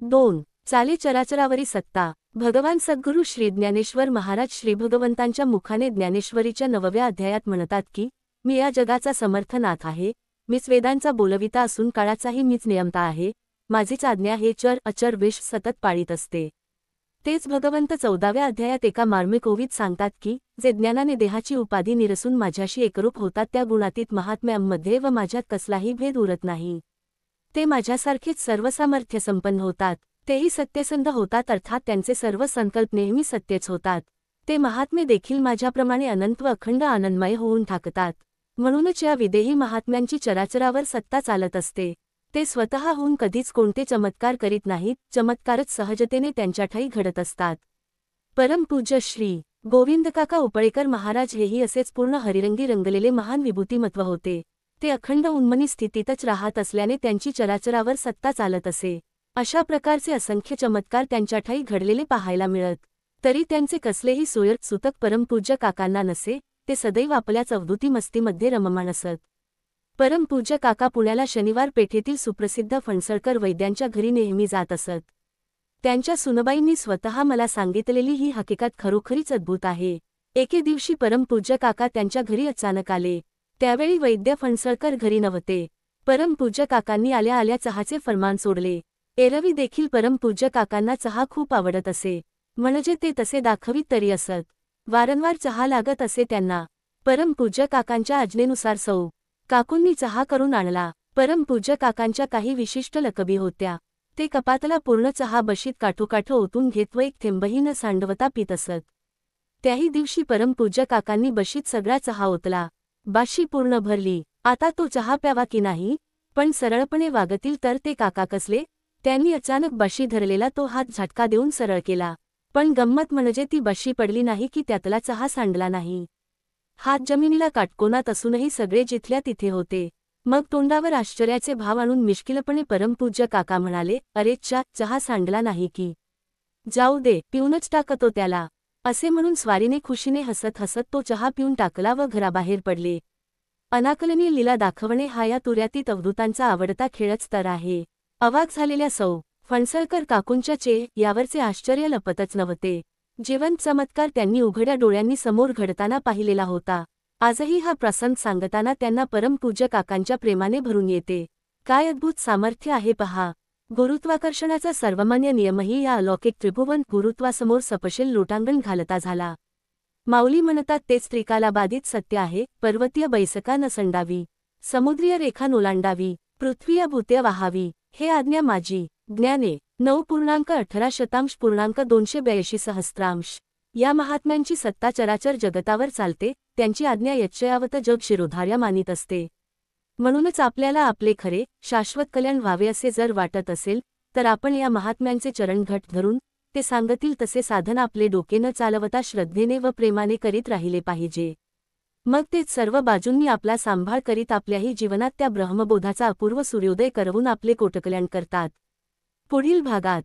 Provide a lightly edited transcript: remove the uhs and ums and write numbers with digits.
2. चाले चराचरावरी सत्ता. भगवान सद्गुरू श्री ज्ञानेश्वर महाराज श्री भगवंतांच्या मुखाने ज्ञानेश्वरीच्या 9व्या अध्यायात म्हणतात की, मी या जगाचा समर्थ नाथ आहे, मीच वेदांचा बोलविता असून काळाचाही मीच नियमता आहे, माझीच आज्ञा हे चर अचर विश्व सतत पाळीत असते. तेच भगवंत 14व्या अध्यायात एका मार्मिक ओवीत सांगतात की, जे ज्ञानाने देहाची उपाधी निरसून माझ्याशी एकरूप होतात त्या गुणातीत महात्म्यांमध्ये व माझ्यात कसलाही भेद उरत नाही. ते माझ्यासारखेच सर्व सामर्थ्य संपन्न होतात. तेही सत्यसंध होतात, अर्थात त्यांचे सर्व संकल्प नेहमी सत्यच होतात. ते महात्मे देखील माझ्याप्रमाणे अनंत व अखंड आनंदमय होऊन ठाकतात. म्हणूनच या विदेही महात्म्यांची चराचरावर सत्ता चालत असते. ते स्वतःहून कधीच कोणते चमत्कार करीत नाहीत, चमत्कारच सहजतेने त्यांच्याठायी घडत असतात. परमपूज्य श्री गोविंदकाका उपळेकर महाराज हेही असेच पूर्ण हरिरंगी रंगलेले महान विभूतिमत्व होते. ते अखंड उन्मनी स्थितीतच राहत असल्याने त्यांची चराचरावर सत्ता चालत असे. अशा प्रकारचे असंख्य चमत्कार त्यांच्याठायी घडलेले पाहायला मिळत. तरी त्यांचे कसलेही सोयर्क सुतक परमपूज्य काकांना नसे. ते सदैव आपल्याच अवधूती मस्तीमध्ये रममाण असत. परमपूज्य काका पुण्याला शनिवार पेठेतील सुप्रसिद्ध फणसळकर वैद्यांच्या घरी नेहमी जात असत. त्यांच्या सुनबाईंनी स्वतः मला सांगितलेली ही हकीकत खरोखरीच अद्भुत आहे. एके दिवशी परमपूज्य काका त्यांच्या घरी अचानक आले. त्यावेळी वैद्य फणसळकर घरी नव्हते. परमपूज्य काकांनी आल्या आल्या चहाचे फरमान सोडले. एरवी देखील परमपूज्य काकांना चहा खूप आवडत असे. म्हणजे ते तसे दाखवीत तरी असत. वारंवार चहा लागत असे त्यांना. परमपूज्य काकांच्या आज्ञेनुसार सौ काकूंनी चहा करून आणला. परमपूज्य काकांच्या काही विशिष्ट लकबी होत्या. ते कपातला पूर्ण चहा बशीत काठोकाठ ओतून घेत व एक थेंबही न सांडवता पीत असत. त्याही दिवशी परमपूज्य काकांनी बशीत सगळा चहा ओतला. बाशी पूर्ण भरली. आता तो चहा प्यावा की नाही, पण सरळपणे वागतील तर ते काका कसले. त्यांनी अचानक बाशी धरलेला तो हात झटका देऊन सरळ केला. पण गंमत म्हणजे ती बाशी पडली नाही की त्यातला चहा सांडला नाही. हात जमिनीला काटकोनात असूनही सगळे जिथल्या तिथे होते. मग तोंडावर आश्चर्याचे भाव आणून मिश्किलपणे परमपूज्य काका म्हणाले, अरे चहा सांडला नाही की. जाऊ दे, पिऊनच टाकतो त्याला. असे म्हणून स्वारीने खुशीने हसत हसत तो चहा पिऊन टाकला व घराबाहेर पडले. अनाकलनीय लीला दाखवणे हा या तुऱ्यातीत अवधूतांचा आवडता खेळच तर आहे. अवाक झालेल्या सौ फणसळकर काकूंच्या यावरचे आश्चर्य लपतच नव्हते. जिवंत चमत्कार त्यांनी उघड्या डोळ्यांनी समोर घडताना पाहिलेला होता. आजही हा प्रसंग सांगताना त्यांना परमपूज्य काकांच्या प्रेमाने भरून येते. काय अद्भुत सामर्थ्य आहे पहा. गुरुत्वाकर्षणाचा सर्वमान्य नियमही या अलौकिक त्रिभुवन गुरुत्वासमोर सपशेल लोटांगण घालता झाला. माऊली म्हणतात तेच त्रिकालाबाधित सत्य आहे. पर्वतीय बैसका न संडावी, समुद्रीय रेखा नोलांडावी, पृथ्वीय भूत्य वाहावी, हे आज्ञा माझी. ज्ञाने 9.18.282 सहस्त्रांश. या महात्म्यांची सत्ता चराचर जगतावर चालते. त्यांची आज्ञा यच्चयावत जग शिरोधार्या मानित असते. म्हणूनच आपल्याला आपले खरे शाश्वत कल्याण व्हावे असे जर वाटत असेल तर आपण या महात्म्यांचे चरण घट धरून ते सांगतील तसे साधन आपले डोके न चालवता श्रद्धेने व प्रेमाने करीत राहिले पाहिजे. मग तेच सर्व बाजूंनी आपला सांभाळ करीत आपल्याही जीवनात त्या ब्रह्मबोधाचा अपूर्व सूर्योदय करवून आपले कोटकल्याण करतात. पुढील भागात